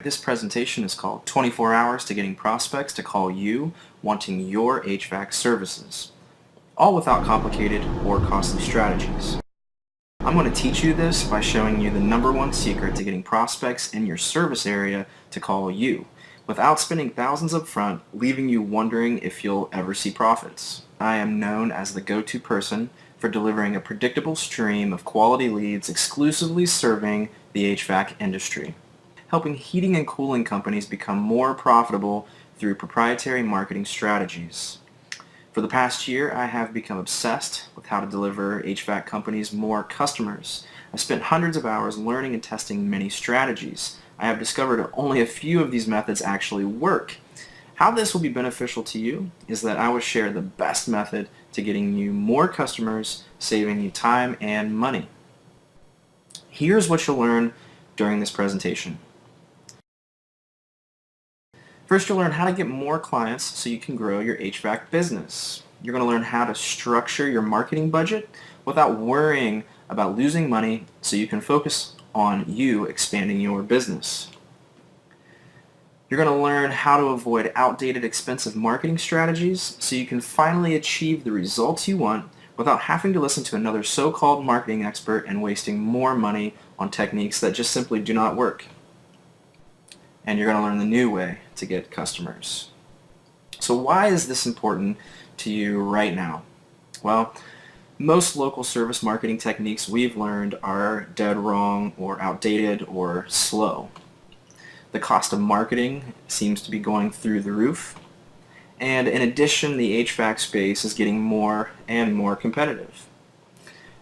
This presentation is called 24 Hours to Getting Prospects to Call You Wanting Your HVAC Services, all without complicated or costly strategies. I'm going to teach you this by showing you the #1 secret to getting prospects in your service area to call you, without spending thousands up front, leaving you wondering if you'll ever see profits. I am known as the go-to person for delivering a predictable stream of quality leads exclusively serving the HVAC industry, helping heating and cooling companies become more profitable through proprietary marketing strategies. For the past year, I have become obsessed with how to deliver HVAC companies more customers. I've spent hundreds of hours learning and testing many strategies. I have discovered only a few of these methods actually work. How this will be beneficial to you is that I will share the best method to getting you more customers, saving you time and money. Here's what you'll learn during this presentation. First, you'll learn how to get more clients so you can grow your HVAC business. You're going to learn how to structure your marketing budget without worrying about losing money so you can focus on you expanding your business. You're going to learn how to avoid outdated, expensive marketing strategies so you can finally achieve the results you want without having to listen to another so-called marketing expert and wasting more money on techniques that just simply do not work. And you're going to learn the new way to get customers. So why is this important to you right now? Well, most local service marketing techniques we've learned are dead wrong or outdated or slow. The cost of marketing seems to be going through the roof. And in addition, the HVAC space is getting more and more competitive.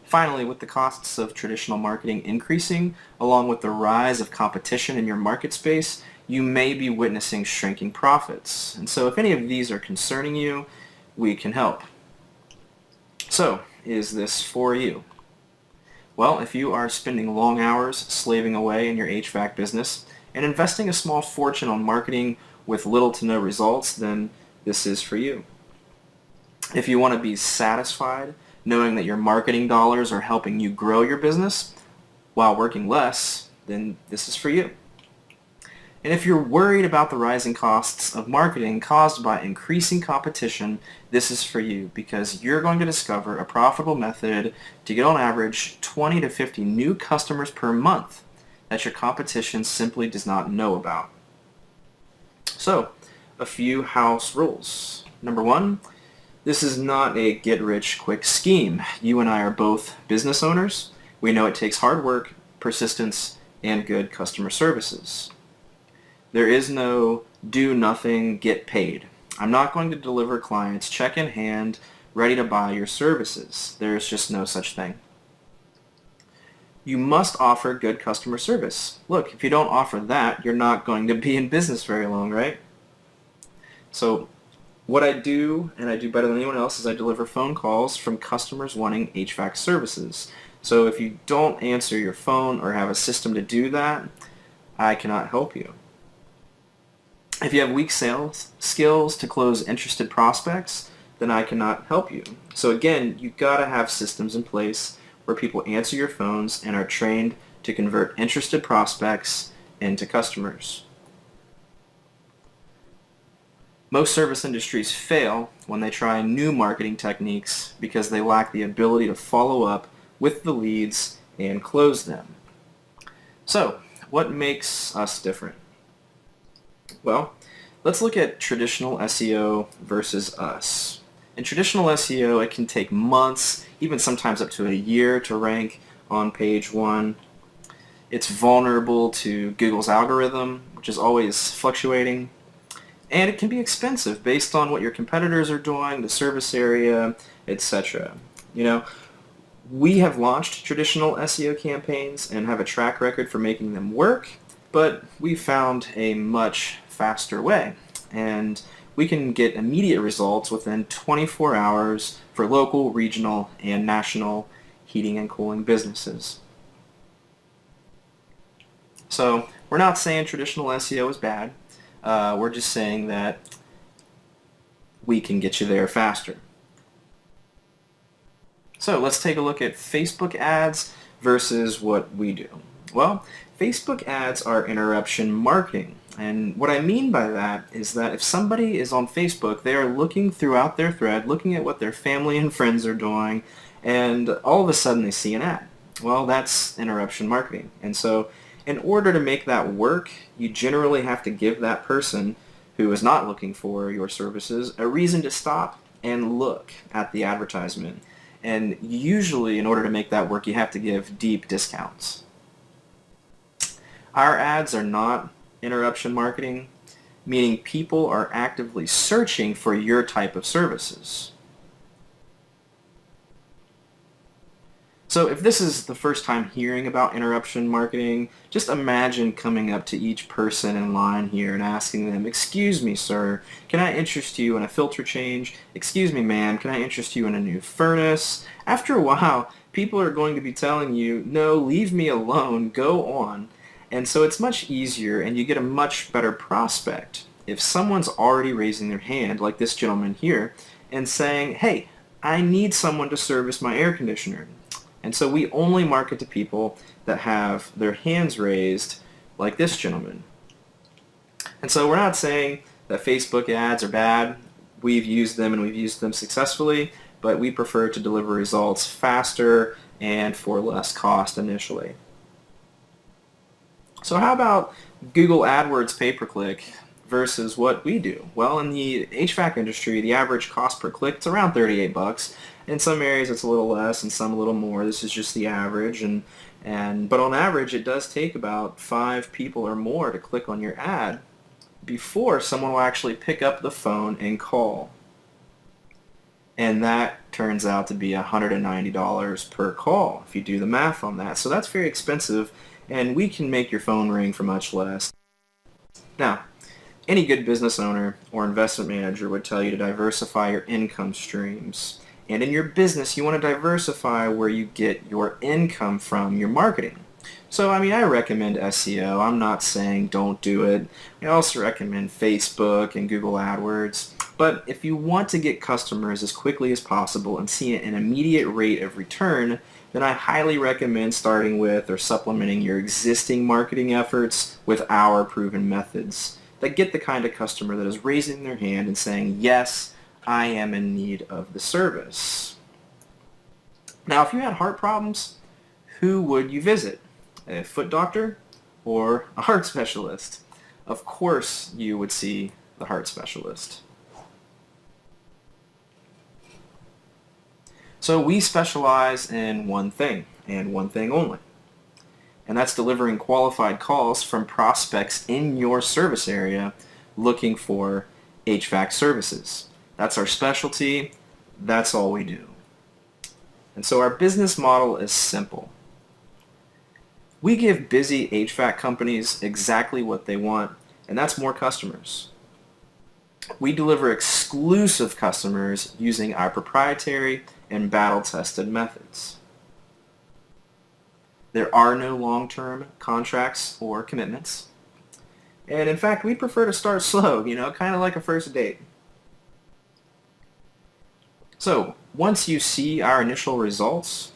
Finally, with the costs of traditional marketing increasing, along with the rise of competition in your market space, you may be witnessing shrinking profits. And so if any of these are concerning you, we can help. So, is this for you? Well, if you are spending long hours slaving away in your HVAC business and investing a small fortune on marketing with little to no results, then this is for you. If you want to be satisfied knowing that your marketing dollars are helping you grow your business while working less, then this is for you. And if you're worried about the rising costs of marketing caused by increasing competition, this is for you because you're going to discover a profitable method to get on average 20 to 50 new customers per month that your competition simply does not know about. So, a few house rules. #1, this is not a get-rich-quick scheme. You and I are both business owners. We know it takes hard work, persistence, and good customer services. There is no do nothing, get paid. I'm not going to deliver clients check in hand, ready to buy your services. There's just no such thing. You must offer good customer service. Look, if you don't offer that, you're not going to be in business very long, right? So what I do, and I do better than anyone else, is I deliver phone calls from customers wanting HVAC services. So if you don't answer your phone or have a system to do that, I cannot help you. If you have weak sales skills to close interested prospects, then I cannot help you. So again, you've got to have systems in place where people answer your phones and are trained to convert interested prospects into customers. Most service industries fail when they try new marketing techniques because they lack the ability to follow up with the leads and close them. So, what makes us different? Well, let's look at traditional SEO versus us. In traditional SEO, it can take months, even sometimes up to a year, to rank on page 1. It's vulnerable to Google's algorithm, which is always fluctuating. And it can be expensive based on what your competitors are doing, the service area, etc. You know, we have launched traditional SEO campaigns and have a track record for making them work, but we found a much faster way. And we can get immediate results within 24 hours for local, regional, and national heating and cooling businesses. So we're not saying traditional SEO is bad. We're just saying that we can get you there faster. So let's take a look at Facebook ads versus what we do. Well, Facebook ads are interruption marketing. And what I mean by that is that if somebody is on Facebook, they are looking throughout their thread, looking at what their family and friends are doing, and all of a sudden they see an ad. Well, that's interruption marketing. And so in order to make that work, you generally have to give that person who is not looking for your services a reason to stop and look at the advertisement. And usually in order to make that work, you have to give deep discounts. Our ads are not interruption marketing, meaning people are actively searching for your type of services. So if this is the first time hearing about interruption marketing, just imagine coming up to each person in line here and asking them, "Excuse me, sir, can I interest you in a filter change? Excuse me, ma'am, can I interest you in a new furnace?" After a while, people are going to be telling you, "No, leave me alone, go on." And so it's much easier and you get a much better prospect if someone's already raising their hand, like this gentleman here, and saying, "Hey, I need someone to service my air conditioner." And so we only market to people that have their hands raised, like this gentleman. And so we're not saying that Facebook ads are bad. We've used them and we've used them successfully, but we prefer to deliver results faster and for less cost initially. So how about Google AdWords pay-per-click versus what we do? Well, in the HVAC industry, the average cost per click is around $38. In some areas it's a little less, and some a little more. This is just the average, but on average it does take about 5 people or more to click on your ad before someone will actually pick up the phone and call. And that turns out to be $190 per call if you do the math on that. So that's very expensive, and we can make your phone ring for much less. Now, any good business owner or investment manager would tell you to diversify your income streams. And in your business, you want to diversify where you get your income from, your marketing. So, I recommend SEO. I'm not saying don't do it. I also recommend Facebook and Google AdWords. But if you want to get customers as quickly as possible and see an immediate rate of return, then I highly recommend starting with or supplementing your existing marketing efforts with our proven methods that get the kind of customer that is raising their hand and saying, "Yes, I am in need of the service." Now, if you had heart problems, who would you visit? A foot doctor or a heart specialist? Of course you would see the heart specialist. So we specialize in one thing and one thing only, and that's delivering qualified calls from prospects in your service area looking for HVAC services. That's our specialty. That's all we do. And so our business model is simple. We give busy HVAC companies exactly what they want, and that's more customers. We deliver exclusive customers using our proprietary and battle-tested methods. There are no long-term contracts or commitments. And in fact, we prefer to start slow, kind of like a first date. So, once you see our initial results,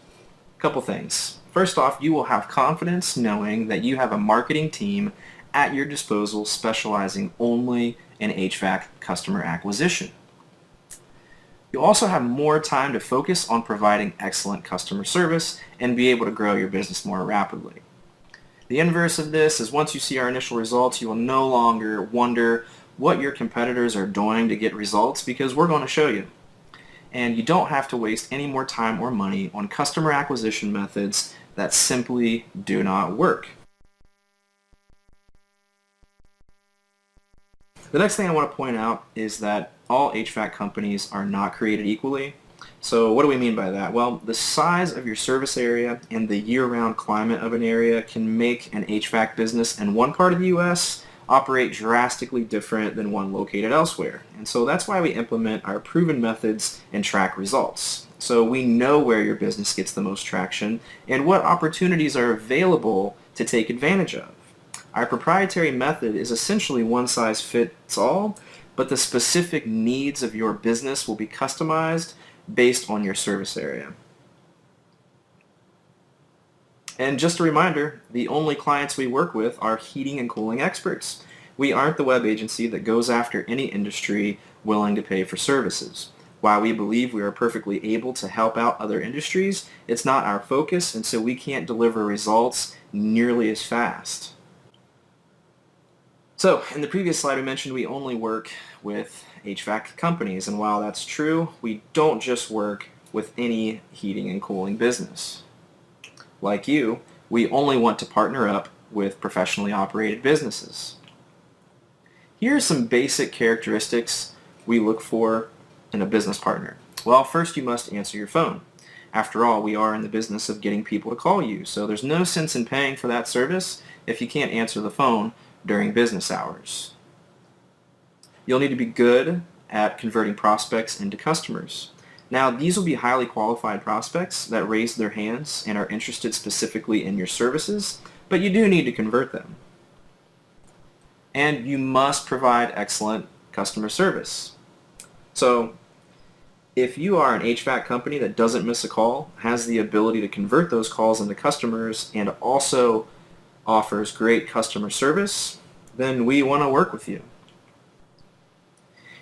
a couple things. First off, you will have confidence knowing that you have a marketing team at your disposal specializing only in HVAC customer acquisition. You'll also have more time to focus on providing excellent customer service and be able to grow your business more rapidly. The inverse of this is once you see our initial results, you will no longer wonder what your competitors are doing to get results because we're going to show you. And you don't have to waste any more time or money on customer acquisition methods that simply do not work. The next thing I want to point out is that all HVAC companies are not created equally. So what do we mean by that? Well, the size of your service area and the year-round climate of an area can make an HVAC business in one part of the U.S. operate drastically different than one located elsewhere. And so that's why we implement our proven methods and track results. So we know where your business gets the most traction and what opportunities are available to take advantage of. Our proprietary method is essentially one size fits all, but the specific needs of your business will be customized based on your service area. And just a reminder, the only clients we work with are heating and cooling experts. We aren't the web agency that goes after any industry willing to pay for services. While we believe we are perfectly able to help out other industries, it's not our focus, and so we can't deliver results nearly as fast. So, in the previous slide we mentioned we only work with HVAC companies, and while that's true, we don't just work with any heating and cooling business. Like you, we only want to partner up with professionally operated businesses. Here are some basic characteristics we look for in a business partner. Well, first you must answer your phone. After all, we are in the business of getting people to call you, so there's no sense in paying for that service if you can't answer the phone during business hours. You'll need to be good at converting prospects into customers. Now, these will be highly qualified prospects that raise their hands and are interested specifically in your services, but you do need to convert them. And you must provide excellent customer service. So, if you are an HVAC company that doesn't miss a call, has the ability to convert those calls into customers, and also offers great customer service, then we want to work with you.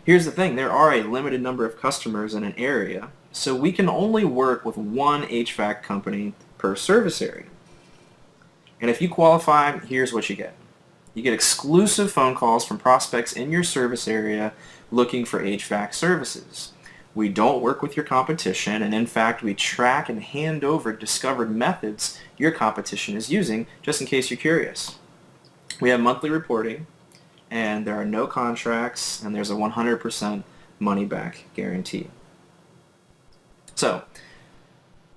Here's the thing, there are a limited number of customers in an area, so we can only work with one HVAC company per service area. And if you qualify, here's what you get. You get exclusive phone calls from prospects in your service area looking for HVAC services. We don't work with your competition, and in fact, we track and hand over discovered methods your competition is using, just in case you're curious. We have monthly reporting, and there are no contracts, and there's a 100% money-back guarantee. So,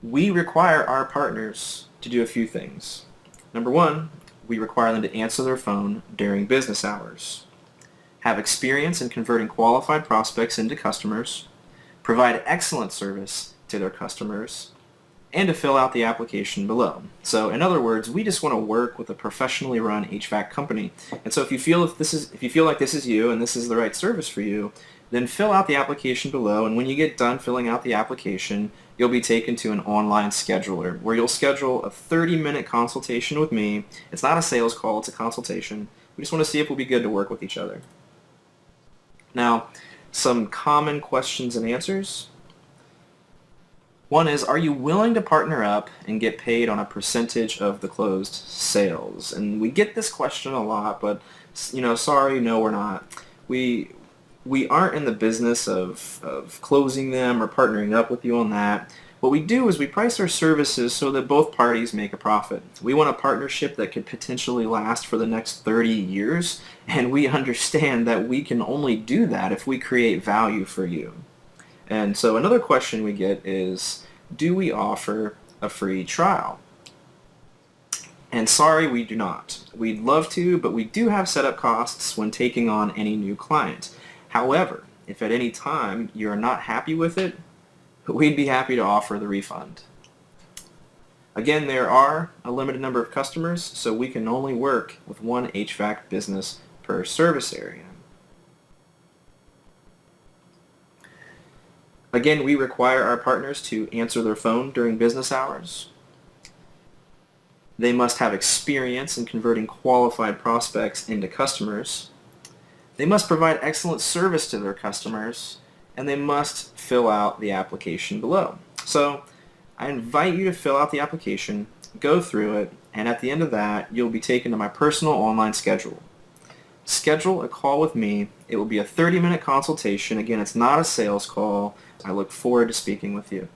we require our partners to do a few things. Number one, we require them to answer their phone during business hours, have experience in converting qualified prospects into customers, provide excellent service to their customers, and to fill out the application below. So in other words, we just want to work with a professionally run HVAC company. And so if you feel like this is you and this is the right service for you, then fill out the application below, and when you get done filling out the application, you'll be taken to an online scheduler where you'll schedule a 30-minute consultation with me. It's not a sales call, it's a consultation. We just want to see if we'll be good to work with each other. Now, some common questions and answers. One is, are you willing to partner up and get paid on a percentage of the closed sales? And we get this question a lot, but sorry, no, we're not. We aren't in the business of closing them or partnering up with you on that. What we do is we price our services so that both parties make a profit. We want a partnership that could potentially last for the next 30 years, and we understand that we can only do that if we create value for you. And so another question we get is, do we offer a free trial? And sorry, we do not. We'd love to, but we do have setup costs when taking on any new client. However, if at any time you're not happy with it, we'd be happy to offer the refund. Again, there are a limited number of customers, so we can only work with one HVAC business per service area. Again, we require our partners to answer their phone during business hours. They must have experience in converting qualified prospects into customers. They must provide excellent service to their customers, and they must fill out the application below. So I invite you to fill out the application, go through it, and at the end of that, you'll be taken to my personal online schedule. Schedule a call with me. It will be a 30-minute consultation. Again, it's not a sales call. I look forward to speaking with you.